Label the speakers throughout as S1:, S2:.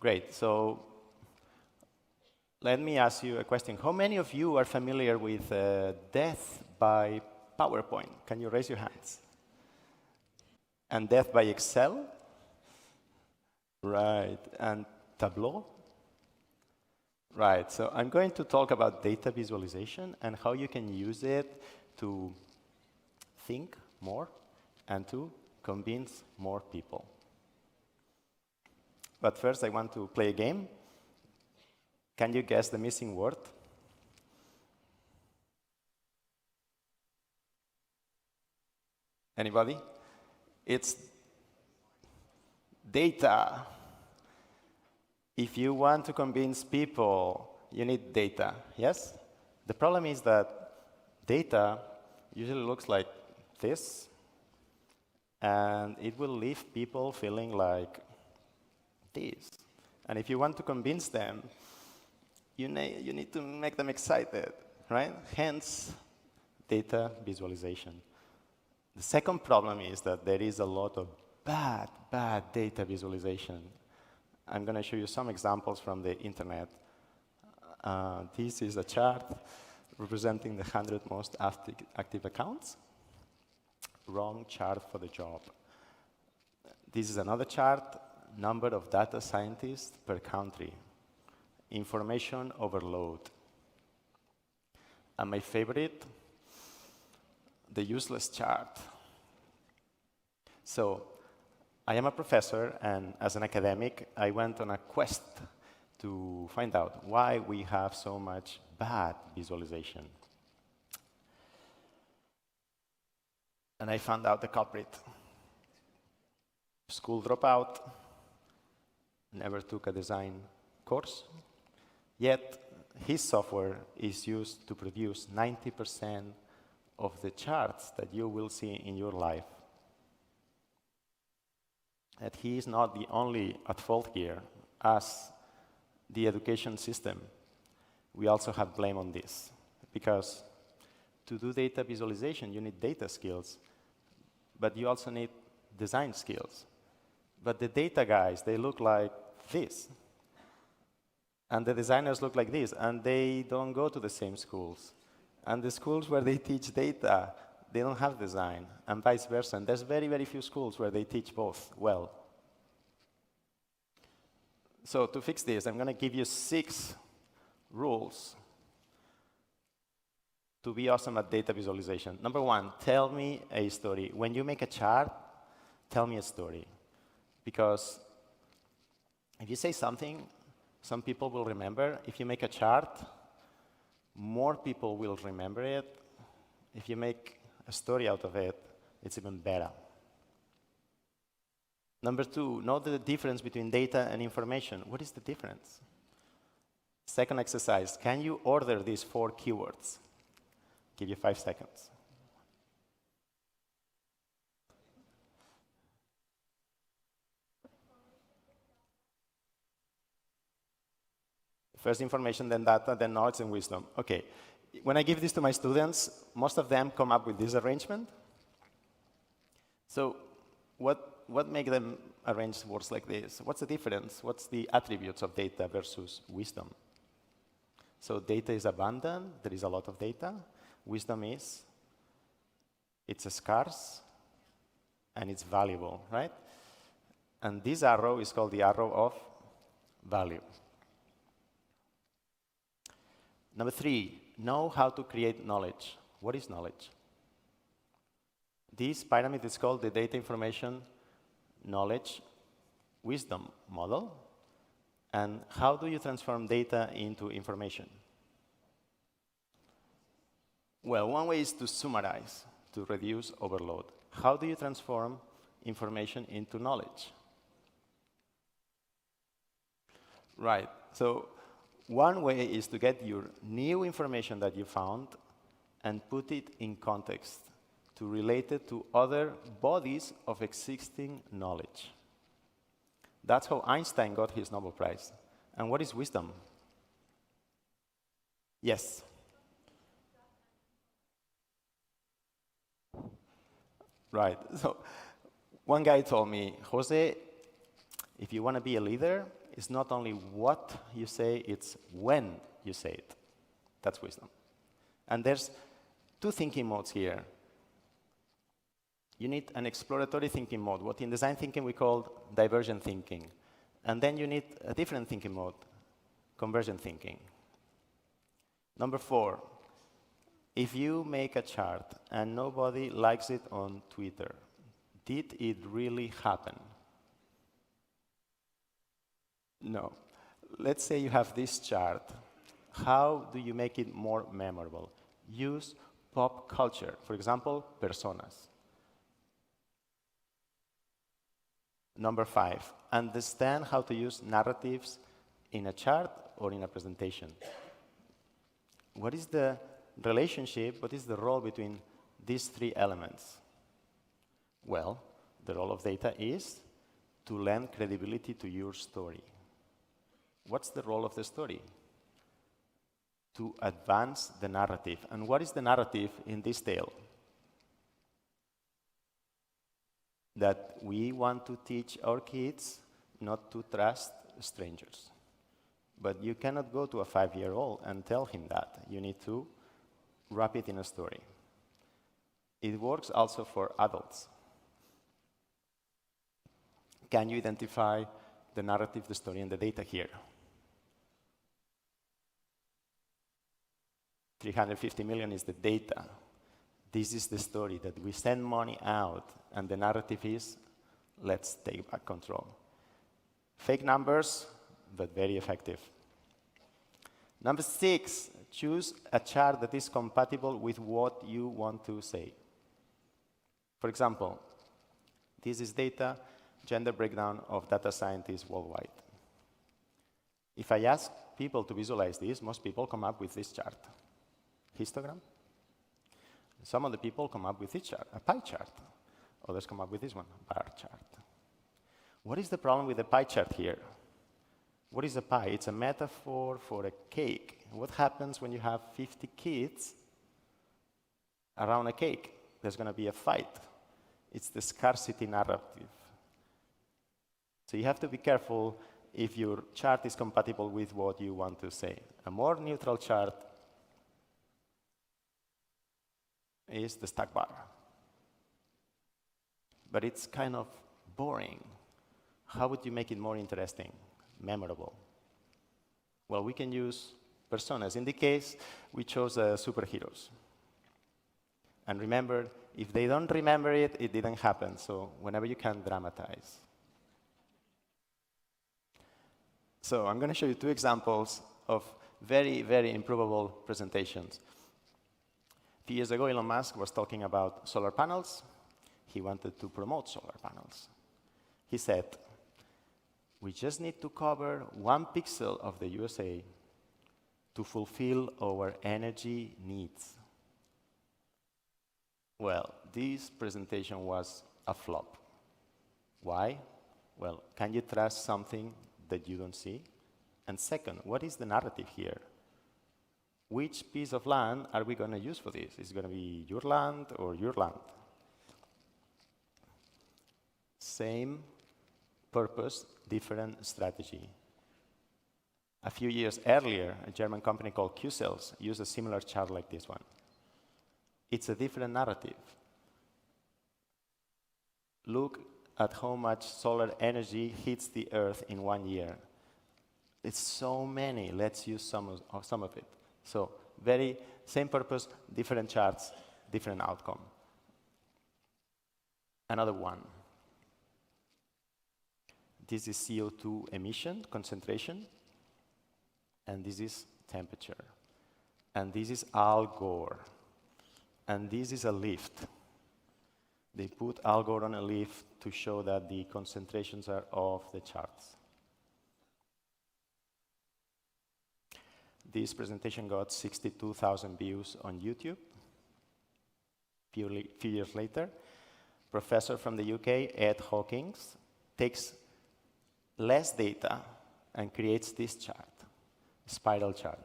S1: Great. So let me ask you a question. How many of you are familiar with death by PowerPoint? Can you raise your hands? And death by Excel? Right. And Tableau? Right. So I'm going to talk about data visualization and how you can use it to think more and to convince more people. But first, I want to play a game. Can you guess the missing word? Anybody? It's data. If you want to convince people, you need data, yes? The problem is that data usually looks like this, and it will leave people feeling like this. And if you want to convince them, you need to make them excited, right? Hence, data visualization. The second problem is that there is a lot of bad data visualization. I'm going to show you some examples from the internet. This is a chart representing the 100 most active accounts. Wrong chart for the job. This is another chart, number of data scientists per country. Information overload. And my favorite, the useless chart. So I am a professor, and as an academic, I went on a quest to find out why we have so much bad visualization. And I found out the culprit. School dropout, never took a design course, yet his software is used to produce 90% of the charts that you will see in your life. That he is not the only at fault here. As the education system, we also have blame on this. Because to do data visualization, you need data skills, but you also need design skills. But the data guys, they look like this. And the designers look like this, and they don't go to the same schools. And the schools where they teach data, they don't have design, and vice versa. And there's very, very few schools where they teach both well. So to fix this, I'm going to give you 6 rules to be awesome at data visualization. Number 1, tell me a story. When you make a chart, tell me a story. Because if you say something, some people will remember. If you make a chart, more people will remember it. If you make a story out of it, it's even better. Number 2, know the difference between data and information. What is the difference? Second exercise, can you order these 4 keywords? Give you 5 seconds. First information, then data, then knowledge and wisdom. Okay, when I give this to my students, most of them come up with this arrangement. So what makes them arrange words like this? What's the difference? What's the attributes of data versus wisdom? So data is abundant, there is a lot of data. Wisdom is, it's scarce, and it's valuable, right? And this arrow is called the arrow of value. Number 3, know how to create knowledge. What is knowledge? This pyramid is called the data information knowledge wisdom model. And how do you transform data into information? Well, one way is to summarize, to reduce overload. How do you transform information into knowledge? Right. So one way is to get your new information that you found and put it in context to relate it to other bodies of existing knowledge. That's how Einstein got his Nobel Prize. And what is wisdom? Yes? Right. So one guy told me, Jose, if you want to be a leader, is not only what you say, it's when you say it. That's wisdom. And there's two thinking modes here. You need an exploratory thinking mode, what in design thinking we call divergent thinking. And then you need a different thinking mode, convergent thinking. Number 4, if you make a chart and nobody likes it on Twitter, did it really happen? No. Let's say you have this chart. How do you make it more memorable? Use pop culture, for example, personas. Number 5, understand how to use narratives in a chart or in a presentation. What is the relationship, what is the role between these 3 elements? Well, the role of data is to lend credibility to your story. What's the role of the story? To advance the narrative. And what is the narrative in this tale? That we want to teach our kids not to trust strangers. But you cannot go to a 5-year-old and tell him that. You need to wrap it in a story. It works also for adults. Can you identify the narrative, the story, and the data here? 350 million is the data. This is the story that we send money out, and the narrative is, let's take back control. Fake numbers, but very effective. Number 6, choose a chart that is compatible with what you want to say. For example, this is data, gender breakdown of data scientists worldwide. If I ask people to visualize this, most people come up with this chart. Histogram. Some of the people come up with this chart, a pie chart. Others come up with this one, bar chart. What is the problem with the pie chart here? What is a pie? It's a metaphor for a cake. What happens when you have 50 kids around a cake? There's going to be a fight. It's the scarcity narrative. So you have to be careful if your chart is compatible with what you want to say. A more neutral chart is the stack bar. But it's kind of boring. How would you make it more interesting, memorable? Well, we can use personas. In the case, we chose superheroes. And remember, if they don't remember it, it didn't happen. So whenever you can, dramatize. So I'm going to show you 2 examples of very, very improvable presentations. A few years ago, Elon Musk was talking about solar panels. He wanted to promote solar panels. He said, we just need to cover 1 pixel of the USA to fulfill our energy needs. Well, this presentation was a flop. Why? Well, can you trust something that you don't see? And second, what is the narrative here? Which piece of land are we going to use for this? Is it going to be your land or your land? Same purpose, different strategy. A few years earlier, a German company called Q-Cells used a similar chart like this one. It's a different narrative. Look at how much solar energy hits the Earth in 1 year. It's so many. Let's use some of it. So very same purpose, different charts, different outcome. Another one. This is CO2 emission concentration, and this is temperature. And this is Al Gore. And this is a lift. They put Al Gore on a lift to show that the concentrations are off the charts. This presentation got 62,000 views on YouTube. Few years later, professor from the UK, Ed Hawkins, takes less data and creates this chart, spiral chart.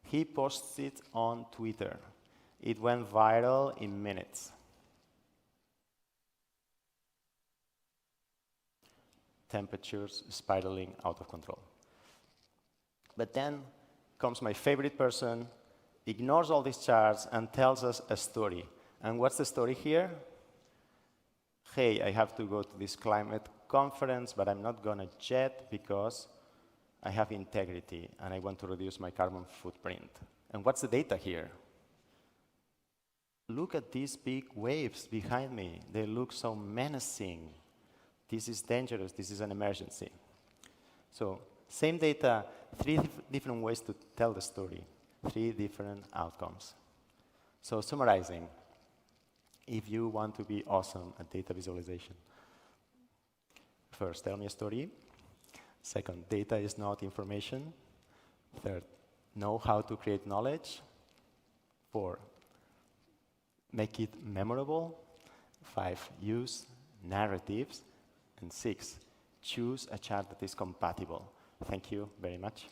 S1: He posts it on Twitter. It went viral in minutes. temperatures spiraling out of control. But then comes my favorite person, ignores all these charts, and tells us a story. And what's the story here? Hey, I have to go to this climate conference, but I'm not going to jet because I have integrity, and I want to reduce my carbon footprint. And what's the data here? Look at these big waves behind me. They look so menacing. This is dangerous. This is an emergency. So same data, three different ways to tell the story, three different outcomes. So summarizing, if you want to be awesome at data visualization, first, tell me a story. Second, data is not information. Third, know how to create knowledge. 4, make it memorable. 5, use narratives. And 6, choose a chart that is compatible. Thank you very much.